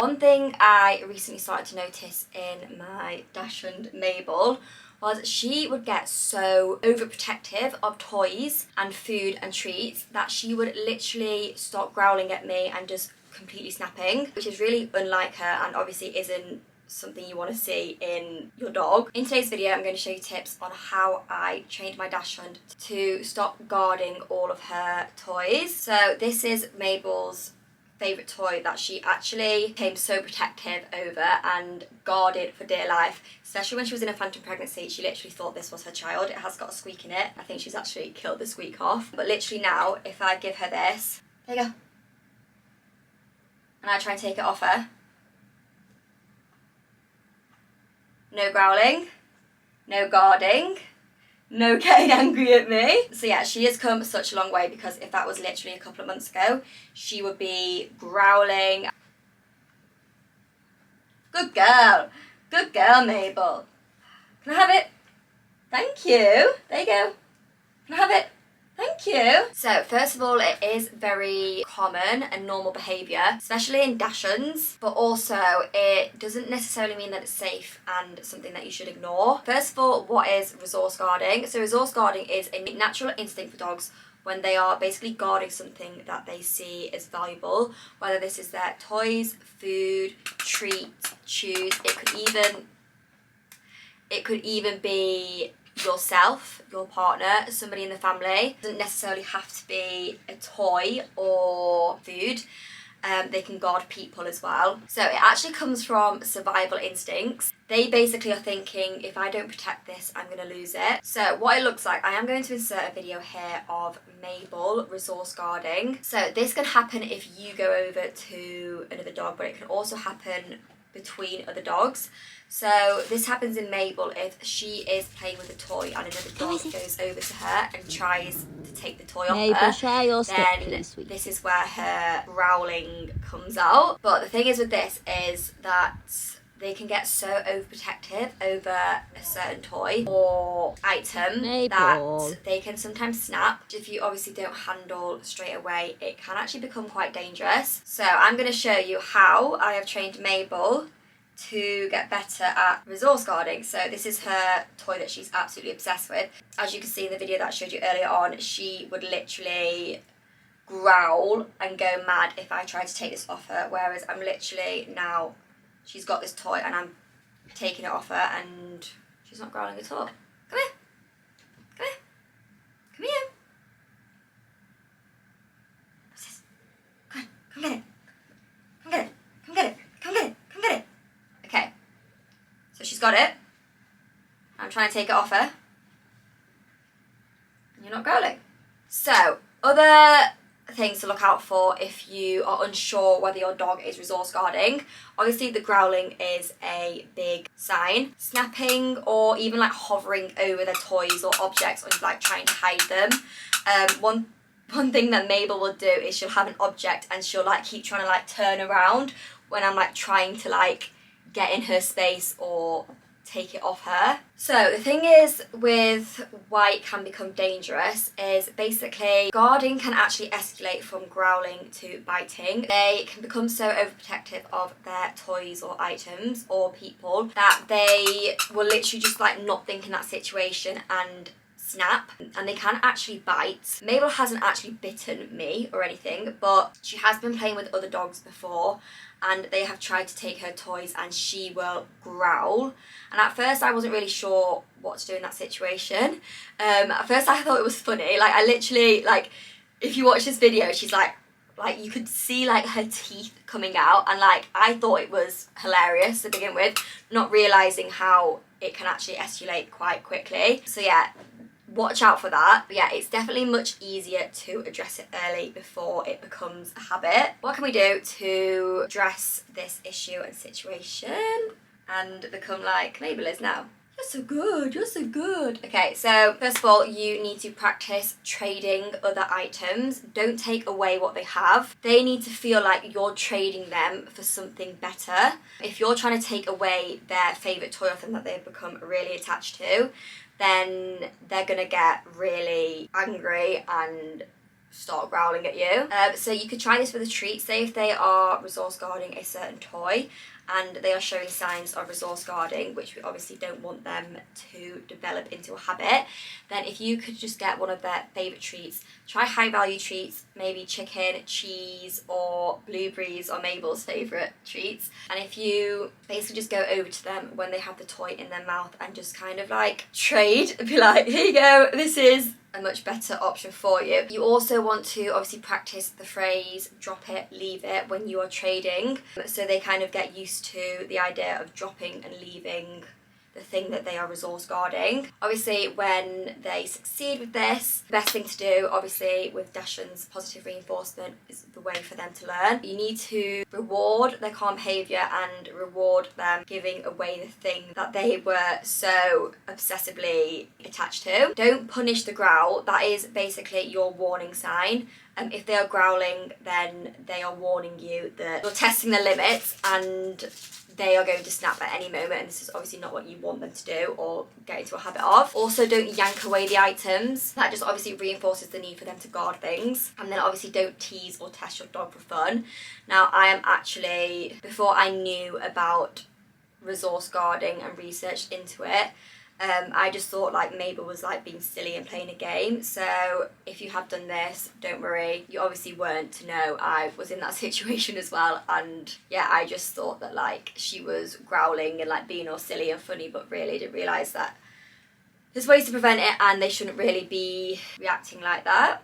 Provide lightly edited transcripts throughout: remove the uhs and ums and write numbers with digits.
One thing I recently started to notice in my Dachshund Mabel was she would get so overprotective of toys and food and treats that she would literally start growling at me and just completely snapping, which is really unlike her and obviously isn't something you want to see in your dog. In today's video, I'm going to show you tips on how I trained my Dachshund to stop guarding all of her toys. So this is Mabel's favourite toy that she actually became so protective over and guarded for dear life, especially when she was in a phantom pregnancy. She literally thought this was her child. It has got a squeak in it. I think she's actually killed the squeak off. But literally now, if I give her this, there you go, and I try and take it off her, no growling, no guarding, no getting angry at me. So yeah, she has come such a long way, because if that was literally a couple of months ago, she would be growling. Good girl, Mabel. Can I have it? Thank you. There you go. Can I have it? Thank you. So first of all, it is very common and normal behaviour, especially in Dachshunds, but also it doesn't necessarily mean that it's safe and something that you should ignore. First of all, what is resource guarding? So resource guarding is a natural instinct for dogs when they are basically guarding something that they see as valuable, whether this is their toys, food, treats, chews. It could even be yourself, your partner, somebody in the family. It doesn't necessarily have to be a toy or food. They can guard people as well. So it actually comes from survival instincts. They basically are thinking, if I don't protect this, I'm going to lose it. So what it looks like, I am going to insert a video here of Mabel resource guarding. So this can happen if you go over to another dog, but it can also happen between other dogs. So this happens in Mabel if she is playing with a toy and another dog goes over to her and tries to take the toy off her. Try your step, then please, sweet. this is where her growling comes out. But the thing is with this is that they can get so overprotective over a certain toy or item that they can sometimes snap. If you obviously don't handle straight away, it can actually become quite dangerous. So I'm going to show you how I have trained Mabel to get better at resource guarding. So this is her toy that she's absolutely obsessed with. As you can see in the video that I showed you earlier on, she would literally growl and go mad if I tried to take this off her, whereas I'm literally now, she's got this toy and I'm taking it off her and she's not growling at all. Come here. Come here. Come here. What's this? Come on. Come get it. Come get it. Come get it. Come get it. Come get it. Okay. So she's got it. I'm trying to take it off her. And you're not growling. So, other things to look out for if you are unsure whether your dog is resource guarding. Obviously the growling is a big sign. Snapping or even like hovering over their toys or objects or like trying to hide them. One thing that Mabel will do is she'll have an object and she'll like keep trying to like turn around when I'm like trying to like get in her space or take it off her. So the thing is with why it can become dangerous is basically guarding can actually escalate from growling to biting. They can become so overprotective of their toys or items or people that they will literally just like not think in that situation and snap, and they can actually bite. Mabel hasn't actually bitten me or anything, but she has been playing with other dogs before and they have tried to take her toys and she will growl. And at first I wasn't really sure what to do in that situation. At first I thought it was funny. Like I literally, like if you watch this video, she's like you could see like her teeth coming out, and like I thought it was hilarious to begin with, not realising how it can actually escalate quite quickly. So yeah, watch out for that. But yeah, it's definitely much easier to address it early before it becomes a habit. What can we do to address this issue and situation and become like Mabel is now? You're so good, you're so good. Okay, so first of all, you need to practice trading other items. Don't take away what they have. They need to feel like you're trading them for something better. If you're trying to take away their favourite toy off them that they've become really attached to, then they're gonna get really angry and start growling at you. So you could try this with a treat. Say if they are resource guarding a certain toy and they are showing signs of resource guarding, which we obviously don't want them to develop into a habit, then if you could just get one of their favourite treats, try high value treats, maybe chicken, cheese, or blueberries or Mabel's favourite treats. And if you basically just go over to them when they have the toy in their mouth and just kind of like trade, be like, here you go, this is a much better option for you. You also want to obviously practice the phrase drop it, leave it when you are trading, so they kind of get used to the idea of dropping and leaving the thing that they are resource guarding. Obviously when they succeed with this, the best thing to do obviously with Dachshunds, positive reinforcement is the way for them to learn. You need to reward their calm behaviour and reward them giving away the thing that they were so obsessively attached to. Don't punish the growl. That is basically your warning sign. If they are growling, then they are warning you that you're testing their limits and they are going to snap at any moment, and this is obviously not what you want them to do or get into a habit of. Also, don't yank away the items. That just obviously reinforces the need for them to guard things. And then obviously don't tease or test your dog for fun. Now, I am actually, before I knew about resource guarding and researched into it, I just thought like Mabel was like being silly and playing a game. So if you have done this, don't worry, you obviously weren't to know I was in that situation as well. And yeah, I just thought that like she was growling and like being all silly and funny, but really didn't realise that there's ways to prevent it and they shouldn't really be reacting like that.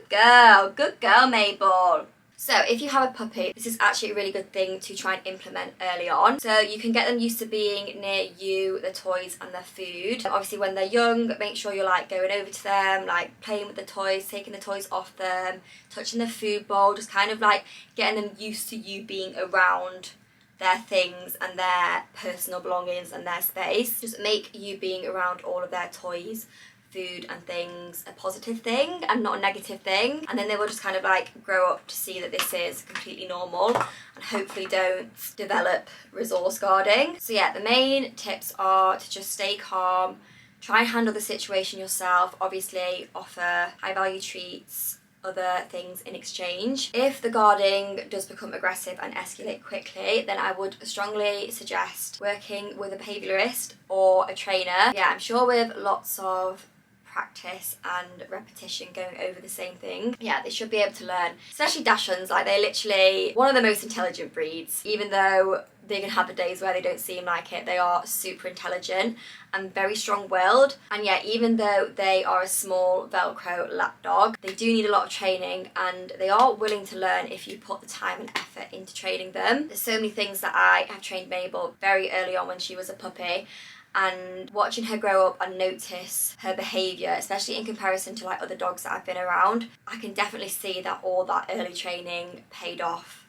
Good girl Mabel. So if you have a puppy, this is actually a really good thing to try and implement early on. So you can get them used to being near you, their toys and their food. Obviously when they're young, make sure you're like going over to them, like playing with the toys, taking the toys off them, touching their food bowl, just kind of like getting them used to you being around their things and their personal belongings and their space. Just make you being around all of their toys, food and things a positive thing and not a negative thing, and then they will just kind of like grow up to see that this is completely normal and hopefully don't develop resource guarding. So yeah, the main tips are to just stay calm, try and handle the situation yourself, obviously offer high value treats, other things in exchange. If the guarding does become aggressive and escalate quickly, then I would strongly suggest working with a behaviourist or a trainer. Yeah, I'm sure with lots of practice and repetition going over the same thing, yeah, they should be able to learn. Especially Dachshunds, like they're literally one of the most intelligent breeds. Even though they can have the days where they don't seem like it, they are super intelligent and very strong-willed. And yeah, even though they are a small Velcro lap dog, they do need a lot of training and they are willing to learn if you put the time and effort into training them. There's so many things that I have trained Mabel very early on when she was a puppy, and watching her grow up and notice her behaviour, especially in comparison to like other dogs that I've been around, I can definitely see that all that early training paid off.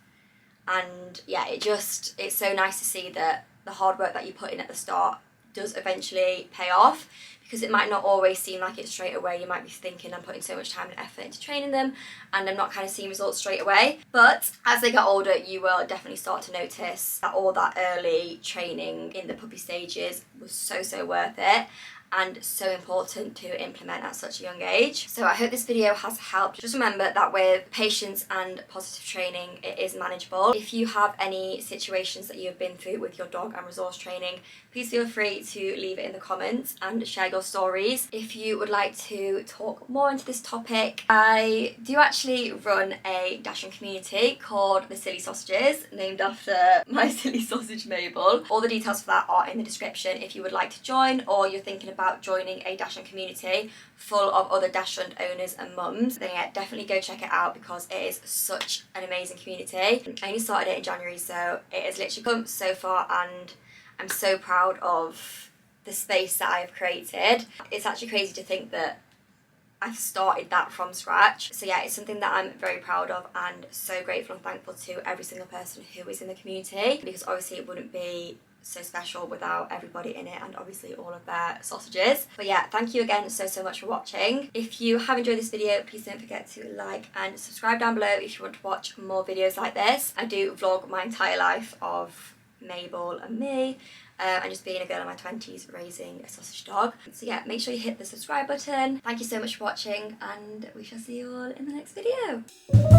And yeah, it's so nice to see that the hard work that you put in at the start does eventually pay off, because it might not always seem like it straight away. You might be thinking, I'm putting so much time and effort into training them and I'm not kind of seeing results straight away. But as they get older, you will definitely start to notice that all that early training in the puppy stages was so worth it and so important to implement at such a young age. So I hope this video has helped. Just remember that with patience and positive training, it is manageable. If you have any situations that you have been through with your dog and resource training, please feel free to leave it in the comments and share your stories. If you would like to talk more into this topic, I do actually run a Dachshund community called the Silly Sausages, named after my silly sausage Mabel. All the details for that are in the description if you would like to join, or you're thinking about joining a Dachshund community full of other Dachshund owners and mums, then yeah, definitely go check it out because it is such an amazing community. I only started it in January, so it has literally come so far and I'm so proud of the space that I've created. It's actually crazy to think that I've started that from scratch. So yeah, it's something that I'm very proud of and so grateful and thankful to every single person who is in the community, because obviously it wouldn't be so special without everybody in it and obviously all of their sausages. But yeah, thank you again so much for watching. If you have enjoyed this video, please don't forget to like and subscribe down below if you want to watch more videos like this. I do vlog my entire life of Mabel and me, and just being a girl in my 20s raising a sausage dog. So yeah, make sure you hit the subscribe button. Thank you so much for watching, and we shall see you all in the next video.